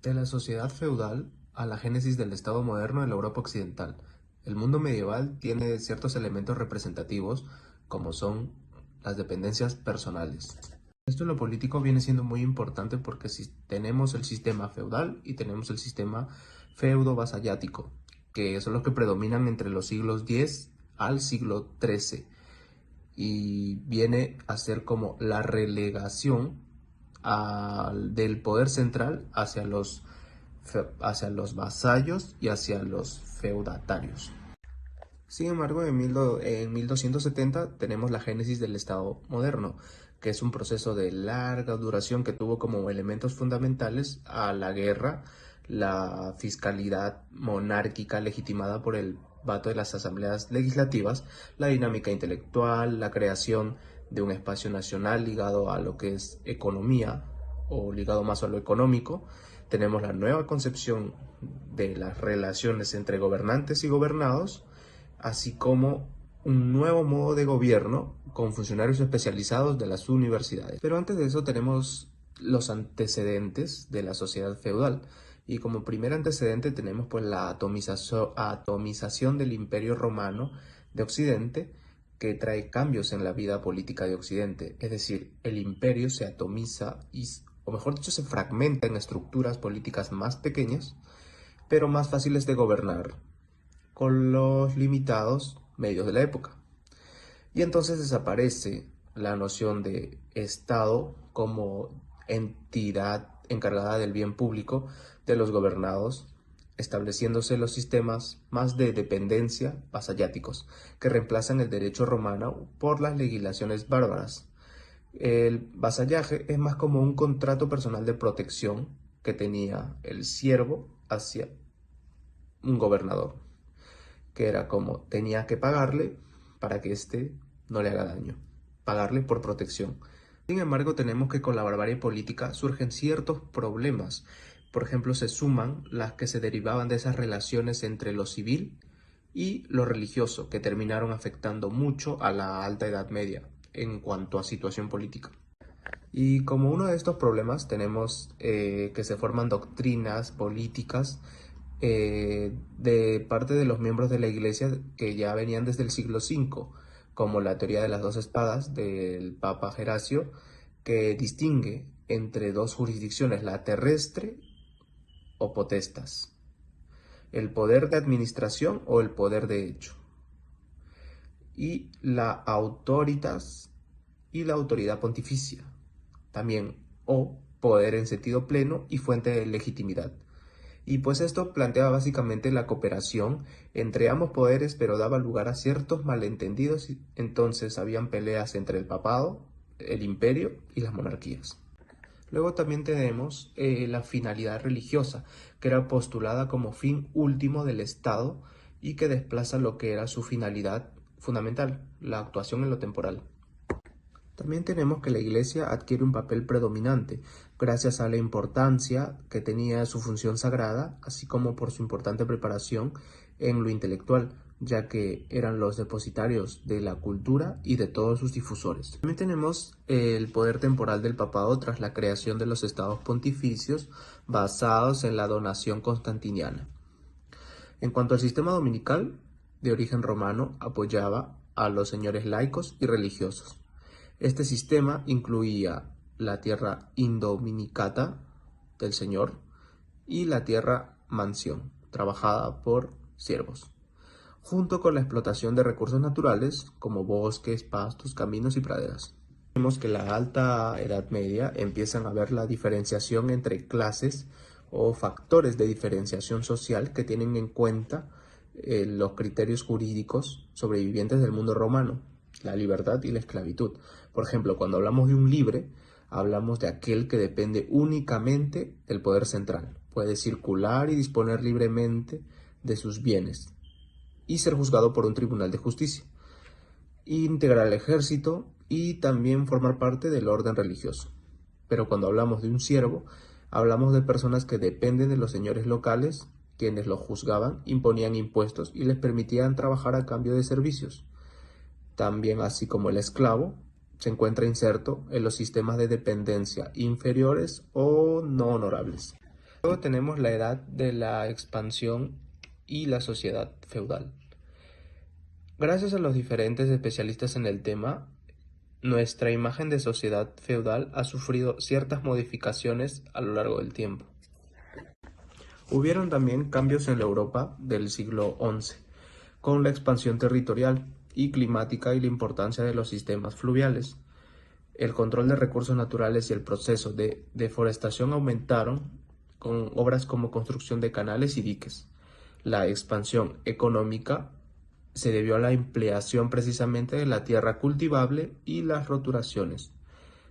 De la sociedad feudal a la génesis del Estado moderno en la Europa occidental. El mundo medieval tiene ciertos elementos representativos, como son las dependencias personales. Esto en lo político viene siendo muy importante porque si tenemos el sistema feudal y tenemos el sistema feudo-vasallático, que son los que predominan entre los siglos X al siglo XIII, y viene a ser como la relegación del poder central hacia los vasallos y hacia los feudatarios. Sin embargo, en 1270 tenemos la génesis del Estado moderno, que es un proceso de larga duración que tuvo como elementos fundamentales a la guerra, la fiscalidad monárquica legitimada por el vato de las asambleas legislativas, la dinámica intelectual, la creación de un espacio nacional ligado a lo que es economía o ligado más a lo económico. Tenemos la nueva concepción de las relaciones entre gobernantes y gobernados, así como un nuevo modo de gobierno con funcionarios especializados de las universidades. Pero antes de eso tenemos los antecedentes de la sociedad feudal. Y como primer antecedente tenemos pues la atomización del Imperio Romano de Occidente, que trae cambios en la vida política de Occidente. Es decir, el imperio se atomiza o mejor dicho, se fragmenta en estructuras políticas más pequeñas, pero más fáciles de gobernar, con los limitados medios de la época. Y entonces desaparece la noción de Estado como entidad encargada del bien público de los gobernados, estableciéndose los sistemas más de dependencia vasalláticos, que reemplazan el derecho romano por las legislaciones bárbaras. El vasallaje es más como un contrato personal de protección que tenía el siervo hacia un gobernador, que era como tenía que pagarle para que éste no le haga daño, pagarle por protección. Sin embargo, tenemos que con la barbarie política surgen ciertos problemas. Por ejemplo, se suman las que se derivaban de esas relaciones entre lo civil y lo religioso, que terminaron afectando mucho a la Alta Edad Media en cuanto a situación política. Y como uno de estos problemas tenemos que se forman doctrinas políticas de parte de los miembros de la Iglesia que ya venían desde el siglo V, como la teoría de las dos espadas del Papa Geracio, que distingue entre dos jurisdicciones, la terrestre o potestas, el poder de administración o el poder de hecho, y la autoritas y la autoridad pontificia, también, o poder en sentido pleno y fuente de legitimidad. Y pues esto planteaba básicamente la cooperación entre ambos poderes, pero daba lugar a ciertos malentendidos, y entonces habían peleas entre el papado, el imperio y las monarquías. Luego también tenemos la finalidad religiosa, que era postulada como fin último del Estado y que desplaza lo que era su finalidad fundamental, la actuación en lo temporal. También tenemos que la Iglesia adquiere un papel predominante, gracias a la importancia que tenía su función sagrada, así como por su importante preparación en lo intelectual, ya que eran los depositarios de la cultura y de todos sus difusores. También tenemos el poder temporal del papado tras la creación de los estados pontificios basados en la donación constantiniana. En cuanto al sistema dominical, de origen romano, apoyaba a los señores laicos y religiosos. Este sistema incluía la tierra indominicata del señor y la tierra mansión, trabajada por siervos, junto con la explotación de recursos naturales como bosques, pastos, caminos y praderas. Vemos que en la Alta Edad Media empiezan a ver la diferenciación entre clases o factores de diferenciación social que tienen en cuenta los criterios jurídicos sobrevivientes del mundo romano, la libertad y la esclavitud. Por ejemplo, cuando hablamos de un libre, hablamos de aquel que depende únicamente del poder central. Puede circular y disponer libremente de sus bienes y ser juzgado por un tribunal de justicia, integrar el ejército y también formar parte del orden religioso. Pero cuando hablamos de un siervo, hablamos de personas que dependen de los señores locales, quienes los juzgaban, imponían impuestos y les permitían trabajar a cambio de servicios. También, así como el esclavo, se encuentra inserto en los sistemas de dependencia inferiores o no honorables. Luego tenemos la edad de la expansión y la sociedad feudal. Gracias a los diferentes especialistas en el tema, nuestra imagen de sociedad feudal ha sufrido ciertas modificaciones a lo largo del tiempo. Hubieron también cambios en la Europa del siglo XI, con la expansión territorial y climática y la importancia de los sistemas fluviales. El control de recursos naturales y el proceso de deforestación aumentaron con obras como construcción de canales y diques. La expansión económica se debió a la empleación precisamente de la tierra cultivable y las roturaciones,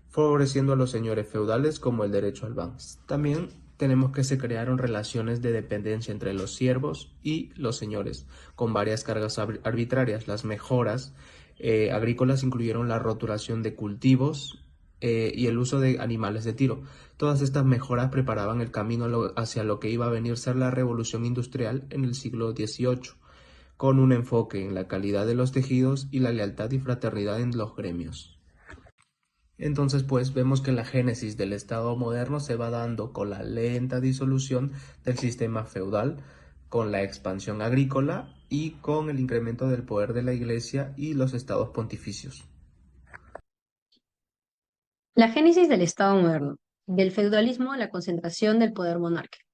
favoreciendo a los señores feudales como el derecho al ban. También tenemos que se crearon relaciones de dependencia entre los siervos y los señores, con varias cargas arbitrarias. Las mejoras agrícolas incluyeron la roturación de cultivos y el uso de animales de tiro. Todas estas mejoras preparaban el camino hacia lo que iba a venir a ser la revolución industrial en el siglo XVIII, con un enfoque en la calidad de los tejidos y la lealtad y fraternidad en los gremios. Entonces, pues vemos que la génesis del Estado moderno se va dando con la lenta disolución del sistema feudal, con la expansión agrícola y con el incremento del poder de la Iglesia y los estados pontificios. La génesis del Estado moderno, del feudalismo a la concentración del poder monárquico.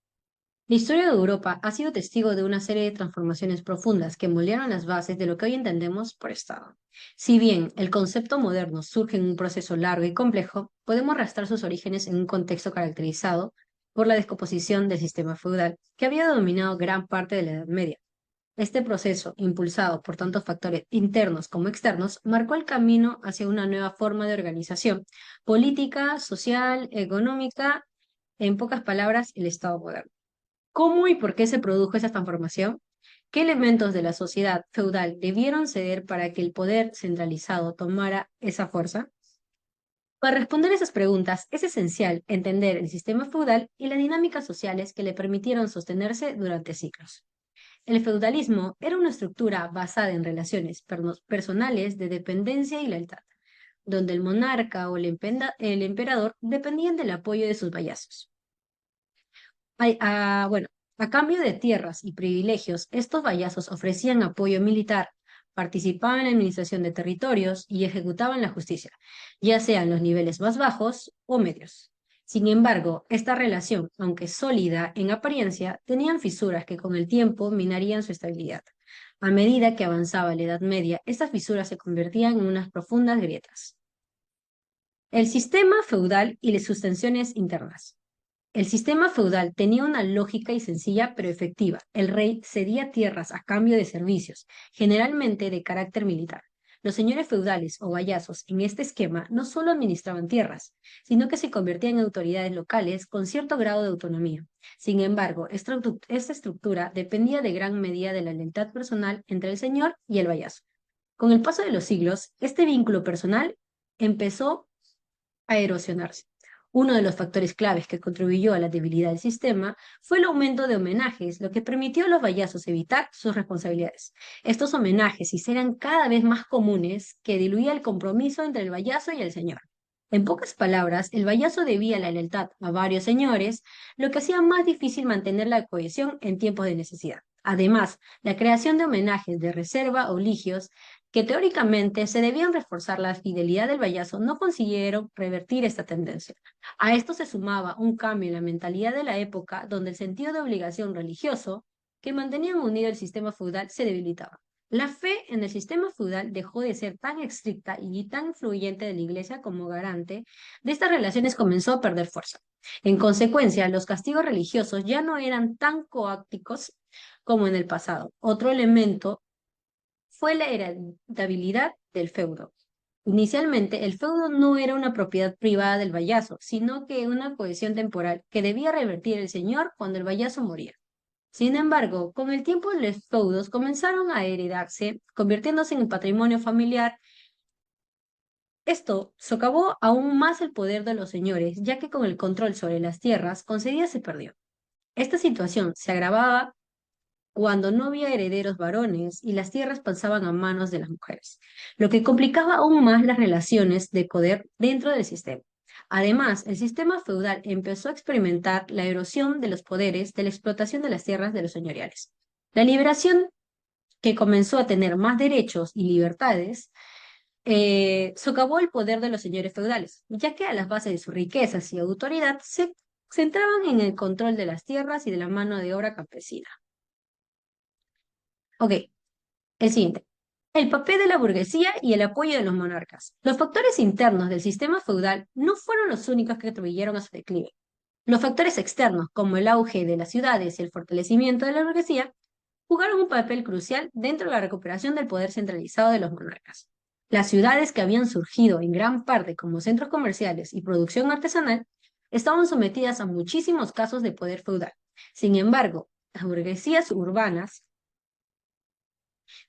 La historia de Europa ha sido testigo de una serie de transformaciones profundas que moldearon las bases de lo que hoy entendemos por Estado. Si bien el concepto moderno surge en un proceso largo y complejo, podemos rastrar sus orígenes en un contexto caracterizado por la descomposición del sistema feudal, que había dominado gran parte de la Edad Media. Este proceso, impulsado por tantos factores internos como externos, marcó el camino hacia una nueva forma de organización política, social, económica, en pocas palabras, el Estado moderno. ¿Cómo y por qué se produjo esa transformación? ¿Qué elementos de la sociedad feudal debieron ceder para que el poder centralizado tomara esa fuerza? Para responder esas preguntas es esencial entender el sistema feudal y las dinámicas sociales que le permitieron sostenerse durante siglos. El feudalismo era una estructura basada en relaciones personales de dependencia y lealtad, donde el monarca o el emperador dependían del apoyo de sus vasallos. Bueno, a cambio de tierras y privilegios, estos vasallos ofrecían apoyo militar, participaban en la administración de territorios y ejecutaban la justicia, ya sean los niveles más bajos o medios. Sin embargo, esta relación, aunque sólida en apariencia, tenían fisuras que con el tiempo minarían su estabilidad. A medida que avanzaba la Edad Media, estas fisuras se convertían en unas profundas grietas. El sistema feudal y las sus tensiones internas. El sistema feudal tenía una lógica y sencilla pero efectiva. El rey cedía tierras a cambio de servicios, generalmente de carácter militar. Los señores feudales o vasallos en este esquema no solo administraban tierras, sino que se convertían en autoridades locales con cierto grado de autonomía. Sin embargo, esta estructura dependía de gran medida de la lealtad personal entre el señor y el vasallo. Con el paso de los siglos, este vínculo personal empezó a erosionarse. Uno de los factores claves que contribuyó a la debilidad del sistema fue el aumento de homenajes, lo que permitió a los vasallos evitar sus responsabilidades. Estos homenajes eran cada vez más comunes, que diluía el compromiso entre el vasallo y el señor. En pocas palabras, el vasallo debía la lealtad a varios señores, lo que hacía más difícil mantener la cohesión en tiempos de necesidad. Además, la creación de homenajes de reserva o ligios que teóricamente se debían reforzar la fidelidad del vasallo, no consiguieron revertir esta tendencia. A esto se sumaba un cambio en la mentalidad de la época, donde el sentido de obligación religioso que mantenían unido el sistema feudal se debilitaba. La fe en el sistema feudal dejó de ser tan estricta y tan influyente de la Iglesia como garante de estas relaciones, comenzó a perder fuerza. En consecuencia, los castigos religiosos ya no eran tan coactivos como en el pasado. Otro elemento fue la heredabilidad del feudo. Inicialmente, el feudo no era una propiedad privada del vasallo, sino que una cohesión temporal que debía revertir el señor cuando el vasallo moría. Sin embargo, con el tiempo los feudos comenzaron a heredarse, convirtiéndose en un patrimonio familiar. Esto socavó aún más el poder de los señores, ya que con el control sobre las tierras concedidas se perdió. Esta situación se agravaba cuando no había herederos varones y las tierras pasaban a manos de las mujeres, lo que complicaba aún más las relaciones de poder dentro del sistema. Además, el sistema feudal empezó a experimentar la erosión de los poderes de la explotación de las tierras de los señoriales. La liberación, que comenzó a tener más derechos y libertades, socavó el poder de los señores feudales, ya que a las bases de sus riquezas y autoridad se centraban en el control de las tierras y de la mano de obra campesina. Ok, el siguiente. El papel de la burguesía y el apoyo de los monarcas. Los factores internos del sistema feudal no fueron los únicos que contribuyeron a su declive. Los factores externos, como el auge de las ciudades y el fortalecimiento de la burguesía, jugaron un papel crucial dentro de la recuperación del poder centralizado de los monarcas. Las ciudades que habían surgido en gran parte como centros comerciales y producción artesanal estaban sometidas a muchísimos casos de poder feudal. Sin embargo, las burguesías urbanas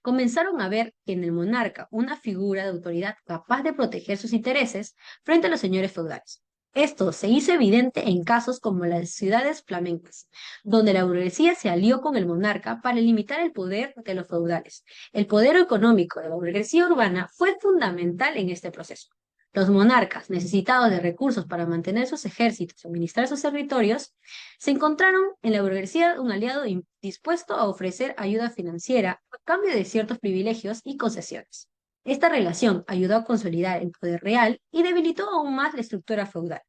comenzaron a ver en el monarca una figura de autoridad capaz de proteger sus intereses frente a los señores feudales. Esto se hizo evidente en casos como las ciudades flamencas, donde la burguesía se alió con el monarca para limitar el poder de los feudales. El poder económico de la burguesía urbana fue fundamental en este proceso. Los monarcas, necesitados de recursos para mantener sus ejércitos y administrar sus territorios, se encontraron en la burguesía un aliado dispuesto a ofrecer ayuda financiera a cambio de ciertos privilegios y concesiones. Esta relación ayudó a consolidar el poder real y debilitó aún más la estructura feudal.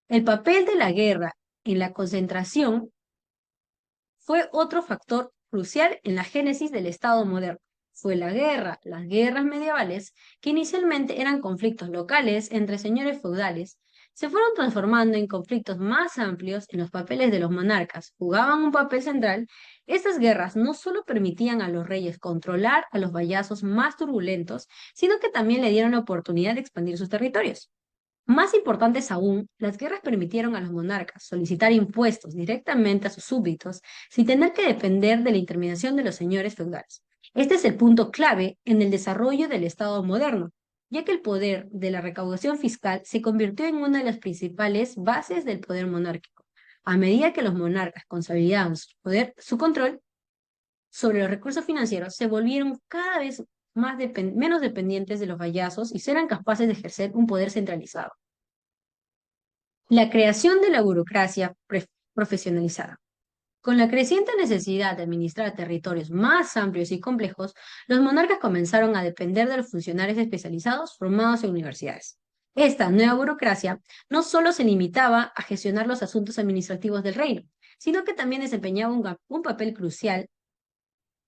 El papel de la guerra en la concentración fue otro factor crucial en la génesis del Estado moderno. Fue la guerra, las guerras medievales, que inicialmente eran conflictos locales entre señores feudales, se fueron transformando en conflictos más amplios en los papeles de los monarcas. Jugaban un papel central. Estas guerras no solo permitían a los reyes controlar a los vallazos más turbulentos, sino que también le dieron la oportunidad de expandir sus territorios. Más importantes aún, las guerras permitieron a los monarcas solicitar impuestos directamente a sus súbditos sin tener que depender de la intermediación de los señores feudales. Este es el punto clave en el desarrollo del Estado moderno, ya que el poder de la recaudación fiscal se convirtió en una de las principales bases del poder monárquico. A medida que los monarcas consolidaban su control sobre los recursos financieros, se volvieron cada vez menos dependientes de los vallazos y eran capaces de ejercer un poder centralizado. La creación de la burocracia profesionalizada. Con la creciente necesidad de administrar territorios más amplios y complejos, los monarcas comenzaron a depender de los funcionarios especializados formados en universidades. Esta nueva burocracia no solo se limitaba a gestionar los asuntos administrativos del reino, sino que también desempeñaba un papel crucial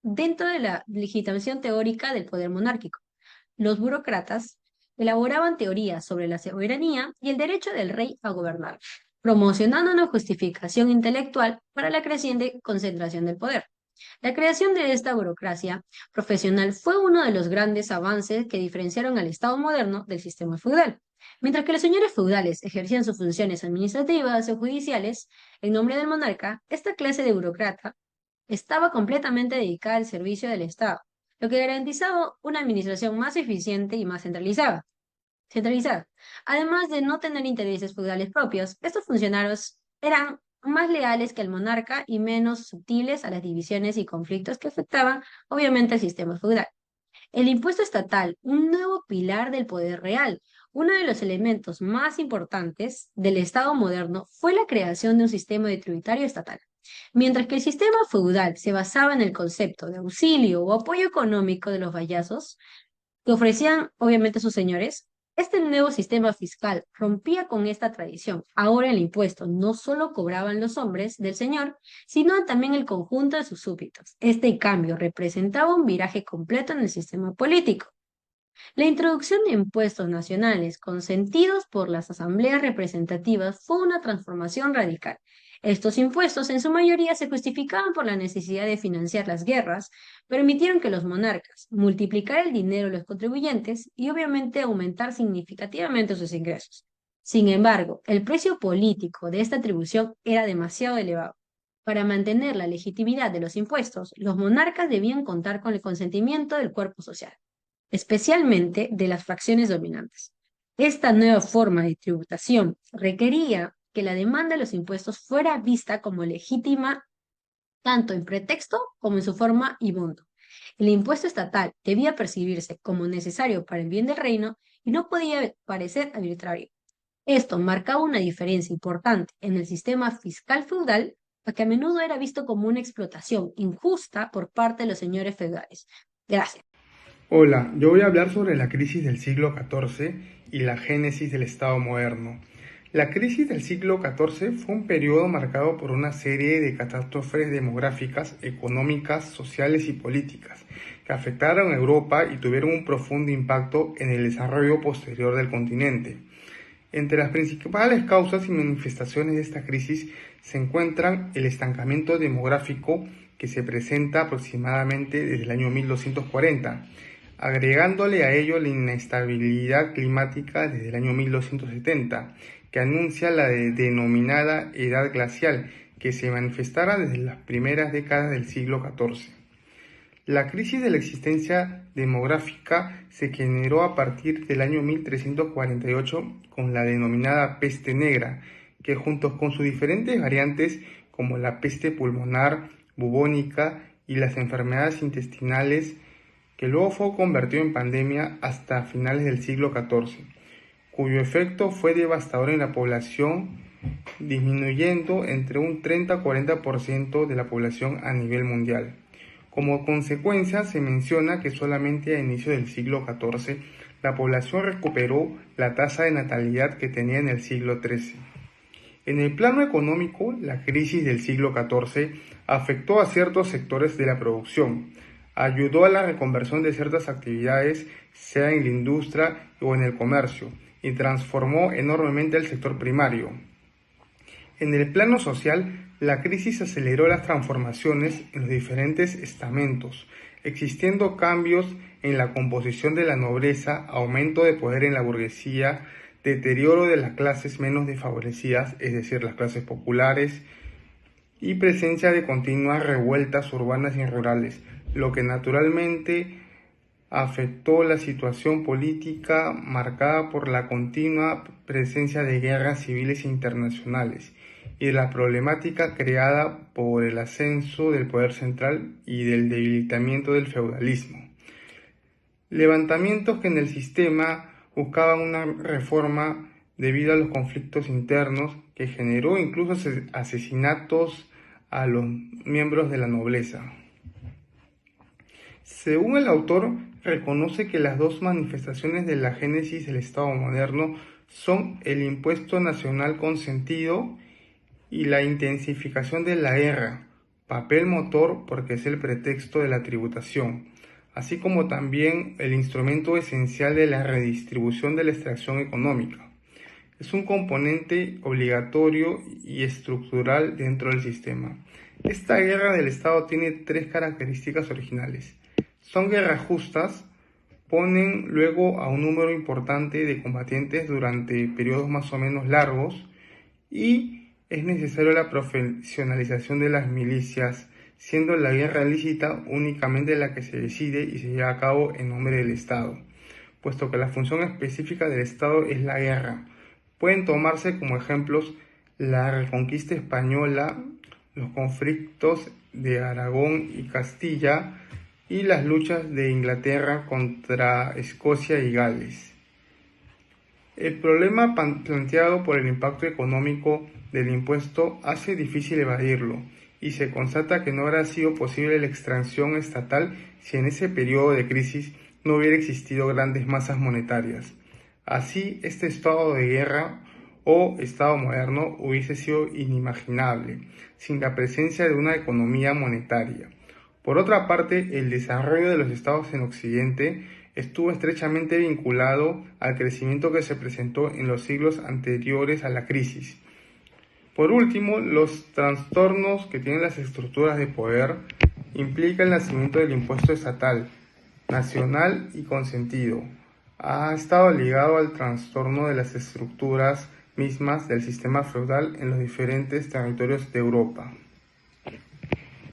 dentro de la legitimación teórica del poder monárquico. Los burócratas elaboraban teorías sobre la soberanía y el derecho del rey a gobernar, promocionando una justificación intelectual para la creciente concentración del poder. La creación de esta burocracia profesional fue uno de los grandes avances que diferenciaron al Estado moderno del sistema feudal. Mientras que los señores feudales ejercían sus funciones administrativas o judiciales en nombre del monarca, esta clase de burócrata estaba completamente dedicada al servicio del Estado, lo que garantizaba una administración más eficiente y más centralizada. Además de no tener intereses feudales propios, estos funcionarios eran más leales que el monarca y menos sutiles a las divisiones y conflictos que afectaban, obviamente, al sistema feudal. El impuesto estatal, un nuevo pilar del poder real. Uno de los elementos más importantes del Estado moderno fue la creación de un sistema de tributario estatal. Mientras que el sistema feudal se basaba en el concepto de auxilio o apoyo económico de los vallazos, que ofrecían obviamente sus señores, este nuevo sistema fiscal rompía con esta tradición. Ahora el impuesto no solo cobraban los hombres del señor, sino también el conjunto de sus súbditos. Este cambio representaba un viraje completo en el sistema político. La introducción de impuestos nacionales consentidos por las asambleas representativas fue una transformación radical. Estos impuestos en su mayoría se justificaban por la necesidad de financiar las guerras, permitieron que los monarcas multiplicar el dinero de los contribuyentes y obviamente aumentar significativamente sus ingresos. Sin embargo, el precio político de esta atribución era demasiado elevado. Para mantener la legitimidad de los impuestos, los monarcas debían contar con el consentimiento del cuerpo social, especialmente de las facciones dominantes. Esta nueva forma de tributación requería que la demanda de los impuestos fuera vista como legítima tanto en pretexto como en su forma y monto. El impuesto estatal debía percibirse como necesario para el bien del reino y no podía parecer arbitrario. Esto marcaba una diferencia importante en el sistema fiscal feudal, que a menudo era visto como una explotación injusta por parte de los señores feudales. Gracias. Hola, yo voy a hablar sobre la crisis del siglo XIV y la génesis del Estado moderno. La crisis del siglo XIV fue un periodo marcado por una serie de catástrofes demográficas, económicas, sociales y políticas que afectaron a Europa y tuvieron un profundo impacto en el desarrollo posterior del continente. Entre las principales causas y manifestaciones de esta crisis se encuentran el estancamiento demográfico que se presenta aproximadamente desde el año 1240, agregándole a ello la inestabilidad climática desde el año 1270, que anuncia la denominada Edad Glacial, que se manifestará desde las primeras décadas del siglo XIV. La crisis de la existencia demográfica se generó a partir del año 1348 con la denominada peste negra, que junto con sus diferentes variantes como la peste pulmonar, bubónica y las enfermedades intestinales, que luego fue convertido en pandemia hasta finales del siglo XIV, cuyo efecto fue devastador en la población, disminuyendo entre un 30 a 40% de la población a nivel mundial. Como consecuencia, se menciona que solamente a inicio del siglo XIV la población recuperó la tasa de natalidad que tenía en el siglo XIII. En el plano económico, la crisis del siglo XIV afectó a ciertos sectores de la producción, ayudó a la reconversión de ciertas actividades, sea en la industria o en el comercio, y transformó enormemente el sector primario. En el plano social, la crisis aceleró las transformaciones en los diferentes estamentos, existiendo cambios en la composición de la nobleza, aumento de poder en la burguesía, deterioro de las clases menos desfavorecidas, es decir, las clases populares, y presencia de continuas revueltas urbanas y rurales, lo que naturalmente afectó la situación política marcada por la continua presencia de guerras civiles internacionales y la problemática creada por el ascenso del poder central y del debilitamiento del feudalismo. Levantamientos que en el sistema buscaban una reforma debido a los conflictos internos que generó incluso asesinatos a los miembros de la nobleza. Según el autor, reconoce que las dos manifestaciones de la génesis del Estado moderno son el impuesto nacional consentido y la intensificación de la guerra, papel motor porque es el pretexto de la tributación, así como también el instrumento esencial de la redistribución de la extracción económica. Es un componente obligatorio y estructural dentro del sistema. Esta guerra del Estado tiene tres características originales. Son guerras justas, ponen luego a un número importante de combatientes durante periodos más o menos largos y es necesaria la profesionalización de las milicias, siendo la guerra lícita únicamente la que se decide y se lleva a cabo en nombre del Estado, puesto que la función específica del Estado es la guerra. Pueden tomarse como ejemplos la reconquista española, los conflictos de Aragón y Castilla y las luchas de Inglaterra contra Escocia y Gales. El problema planteado por el impacto económico del impuesto hace difícil evadirlo y se constata que no habrá sido posible la extracción estatal si en ese periodo de crisis no hubiera existido grandes masas monetarias. Así, este estado de guerra o estado moderno hubiese sido inimaginable sin la presencia de una economía monetaria. Por otra parte, el desarrollo de los estados en Occidente estuvo estrechamente vinculado al crecimiento que se presentó en los siglos anteriores a la crisis. Por último, los trastornos que tienen las estructuras de poder implican el nacimiento del impuesto estatal, nacional y consentido. Ha estado ligado al trastorno de las estructuras mismas del sistema feudal en los diferentes territorios de Europa.